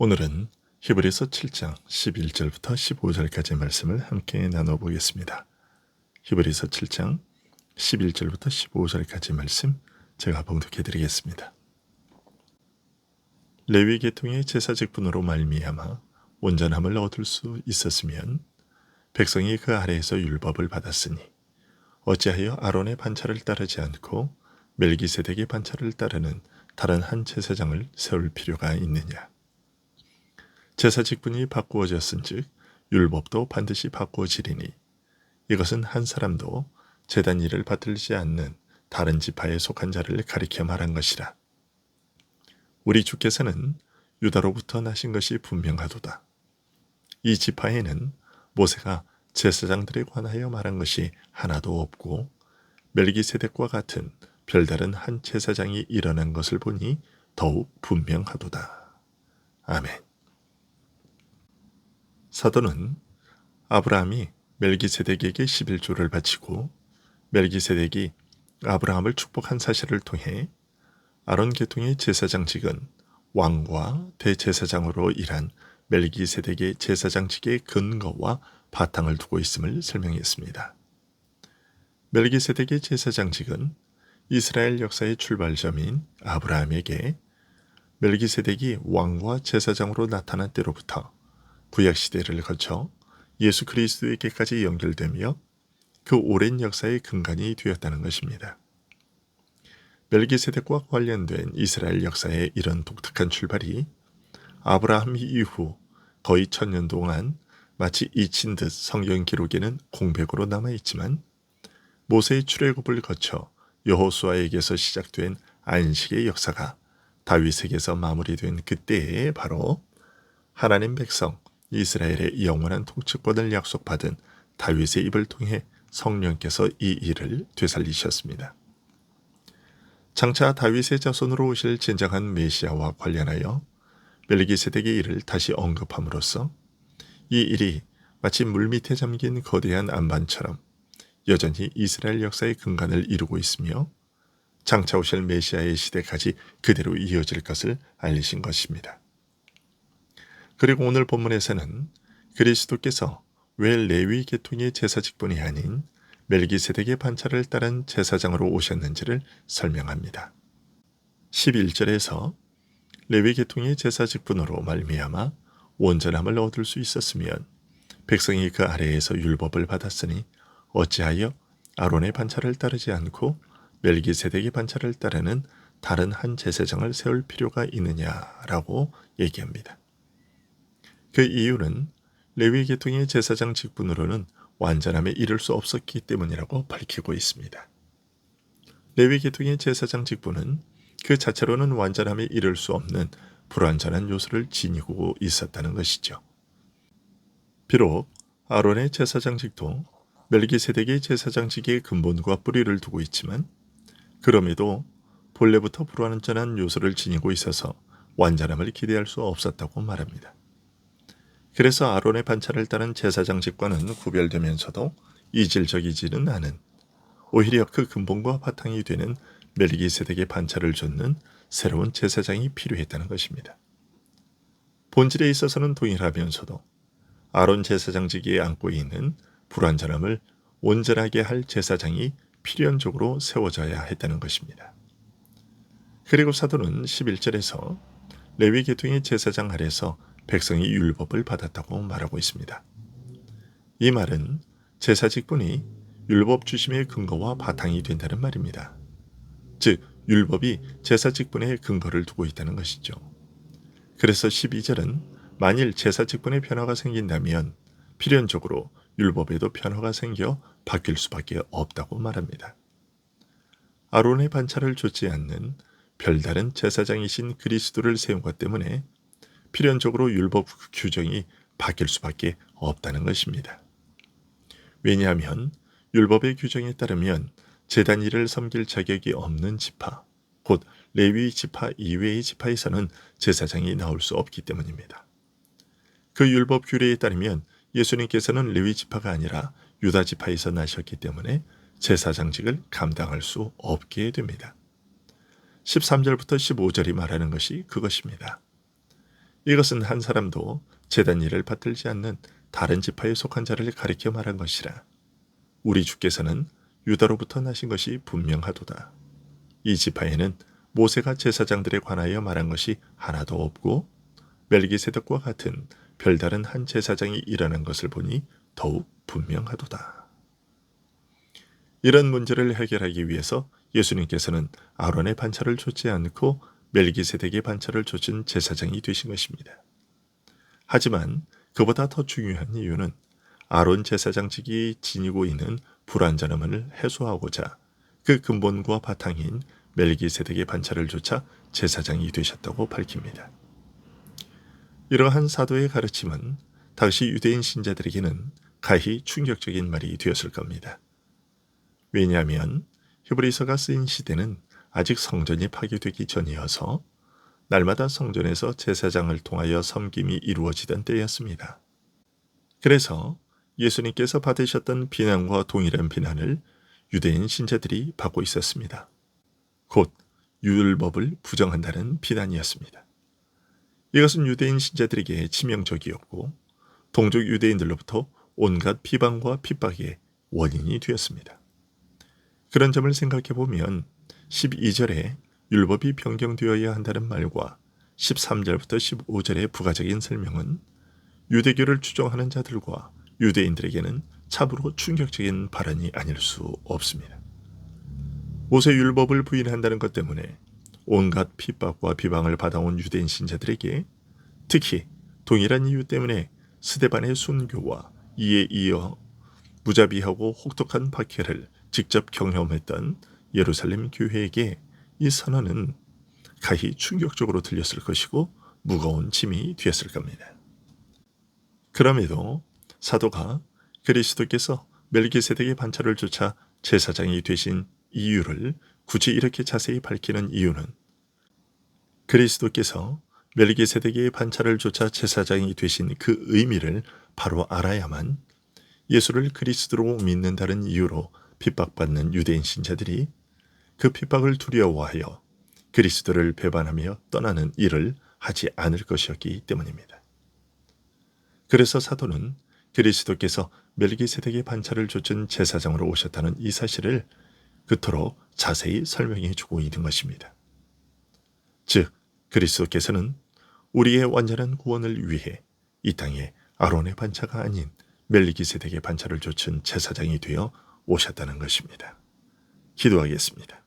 오늘은 히브리서 7장 11절부터 15절까지 말씀을 함께 나눠보겠습니다. 히브리서 7장 11절부터 15절까지 말씀 제가 봉독해 드리겠습니다. 레위 계통의 제사 직분으로 말미암아 온전함을 얻을 수 있었으면 백성이 그 아래에서 율법을 받았으니 어찌하여 아론의 반차를 따르지 않고 멜기세덱의 반차를 따르는 다른 한 제사장을 세울 필요가 있느냐. 제사 직분이 바꾸어졌은즉 율법도 반드시 바꾸어지리니 이것은 한 사람도 제단 일을 받들지 않는 다른 지파에 속한 자를 가리켜 말한 것이라. 우리 주께서는 유다로부터 나신 것이 분명하도다. 이 지파에는 모세가 제사장들에 관하여 말한 것이 하나도 없고 멜기세덱과 같은 별다른 한 제사장이 일어난 것을 보니 더욱 분명하도다. 아멘. 사도는 아브라함이 멜기세덱에게 11조를 바치고 멜기세덱이 아브라함을 축복한 사실을 통해 아론 계통의 제사장직은 왕과 대제사장으로 일한 멜기세덱의 제사장직의 근거와 바탕을 두고 있음을 설명했습니다. 멜기세덱의 제사장직은 이스라엘 역사의 출발점인 아브라함에게 멜기세덱이 왕과 제사장으로 나타난 때로부터 구약시대를 거쳐 예수 그리스도에게까지 연결되며 그 오랜 역사의 근간이 되었다는 것입니다. 멜기세덱과 관련된 이스라엘 역사의 이런 독특한 출발이 아브라함 이후 거의 1000년 동안 마치 잊힌 듯 성경 기록에는 공백으로 남아있지만 모세의 출애굽을 거쳐 여호수아에게서 시작된 안식의 역사가 다윗에게서 마무리된 그때에 바로 하나님 백성 이스라엘의 영원한 통치권을 약속받은 다윗의 입을 통해 성령께서 이 일을 되살리셨습니다. 장차 다윗의 자손으로 오실 진정한 메시아와 관련하여 멜기세덱의 일을 다시 언급함으로써 이 일이 마치 물밑에 잠긴 거대한 안반처럼 여전히 이스라엘 역사의 근간을 이루고 있으며 장차 오실 메시아의 시대까지 그대로 이어질 것을 알리신 것입니다. 그리고 오늘 본문에서는 그리스도께서 왜 레위 계통의 제사 직분이 아닌 멜기세덱의 반차를 따른 제사장으로 오셨는지를 설명합니다. 11절에서 레위 계통의 제사 직분으로 말미암아 온전함을 얻을 수 있었으면 백성이 그 아래에서 율법을 받았으니 어찌하여 아론의 반차를 따르지 않고 멜기세덱의 반차를 따르는 다른 한 제사장을 세울 필요가 있느냐라고 얘기합니다. 그 이유는 레위 계통의 제사장 직분으로는 완전함에 이를 수 없었기 때문이라고 밝히고 있습니다. 레위 계통의 제사장 직분은 그 자체로는 완전함에 이를 수 없는 불완전한 요소를 지니고 있었다는 것이죠. 비록 아론의 제사장직도 멜기세덱의 제사장직의 근본과 뿌리를 두고 있지만 그럼에도 본래부터 불완전한 요소를 지니고 있어서 완전함을 기대할 수 없었다고 말합니다. 그래서 아론의 반차를 따른 제사장직과는 구별되면서도 이질적이지는 않은 오히려 그 근본과 바탕이 되는 멜기세덱의 반차를 좇는 새로운 제사장이 필요했다는 것입니다. 본질에 있어서는 동일하면서도 아론 제사장직에 안고 있는 불완전함을 온전하게 할 제사장이 필연적으로 세워져야 했다는 것입니다. 그리고 사도는 11절에서 레위 계통의 제사장 아래서 백성이 율법을 받았다고 말하고 있습니다. 이 말은 제사 직분이 율법 주심의 근거와 바탕이 된다는 말입니다. 즉 율법이 제사 직분의 근거를 두고 있다는 것이죠. 그래서 12절은 만일 제사 직분에 변화가 생긴다면 필연적으로 율법에도 변화가 생겨 바뀔 수밖에 없다고 말합니다. 아론의 반차를 좇지 않는 별다른 제사장이신 그리스도를 세운 것 때문에 필연적으로 율법 규정이 바뀔 수밖에 없다는 것입니다. 왜냐하면 율법의 규정에 따르면 제단 일을 섬길 자격이 없는 지파, 곧 레위 지파 이외의 지파에서는 제사장이 나올 수 없기 때문입니다. 그 율법 규례에 따르면 예수님께서는 레위 지파가 아니라 유다 지파에서 나셨기 때문에 제사장직을 감당할 수 없게 됩니다. 13절부터 15절이 말하는 것이 그것입니다. 이것은 한 사람도 제단 일을 받들지 않는 다른 지파에 속한 자를 가리켜 말한 것이라. 우리 주께서는 유다로부터 나신 것이 분명하도다. 이 지파에는 모세가 제사장들에 관하여 말한 것이 하나도 없고 멜기세덱과 같은 별다른 한 제사장이 일어난 것을 보니 더욱 분명하도다. 이런 문제를 해결하기 위해서 예수님께서는 아론의 반차를 좇지 않고 멜기세덱의 반차를 좇은 제사장이 되신 것입니다. 하지만 그보다 더 중요한 이유는 아론 제사장직이 지니고 있는 불완전함을 해소하고자 그 근본과 바탕인 멜기세덱의 반차를 좇아 제사장이 되셨다고 밝힙니다. 이러한 사도의 가르침은 당시 유대인 신자들에게는 가히 충격적인 말이 되었을 겁니다. 왜냐하면 히브리서가 쓰인 시대는 아직 성전이 파괴되기 전이어서 날마다 성전에서 제사장을 통하여 섬김이 이루어지던 때였습니다. 그래서 예수님께서 받으셨던 비난과 동일한 비난을 유대인 신자들이 받고 있었습니다. 곧 율법을 부정한다는 비난이었습니다. 이것은 유대인 신자들에게 치명적이었고 동족 유대인들로부터 온갖 비방과 핍박의 원인이 되었습니다. 그런 점을 생각해 보면 12절에 율법이 변경되어야 한다는 말과 13절부터 15절의 부가적인 설명은 유대교를 추종하는 자들과 유대인들에게는 참으로 충격적인 발언이 아닐 수 없습니다. 모세 율법을 부인한다는 것 때문에 온갖 핍박과 비방을 받아온 유대인 신자들에게 특히 동일한 이유 때문에 스데반의 순교와 이에 이어 무자비하고 혹독한 박해를 직접 경험했던 예루살렘 교회에게 이 선언은 가히 충격적으로 들렸을 것이고 무거운 짐이 되었을 겁니다. 그럼에도 사도가 그리스도께서 멜기세덱의 반차를 좇아 제사장이 되신 이유를 굳이 이렇게 자세히 밝히는 이유는 그리스도께서 멜기세덱의 반차를 좇아 제사장이 되신 그 의미를 바로 알아야만 예수를 그리스도로 믿는다는 이유로 핍박받는 유대인 신자들이 그 핍박을 두려워하여 그리스도를 배반하며 떠나는 일을 하지 않을 것이었기 때문입니다. 그래서 사도는 그리스도께서 멜기세덱의 반차를 좇은 제사장으로 오셨다는 이 사실을 그토록 자세히 설명해 주고 있는 것입니다. 즉 그리스도께서는 우리의 완전한 구원을 위해 이 땅에 아론의 반차가 아닌 멜기세덱의 반차를 좇은 제사장이 되어 오셨다는 것입니다. 기도하겠습니다.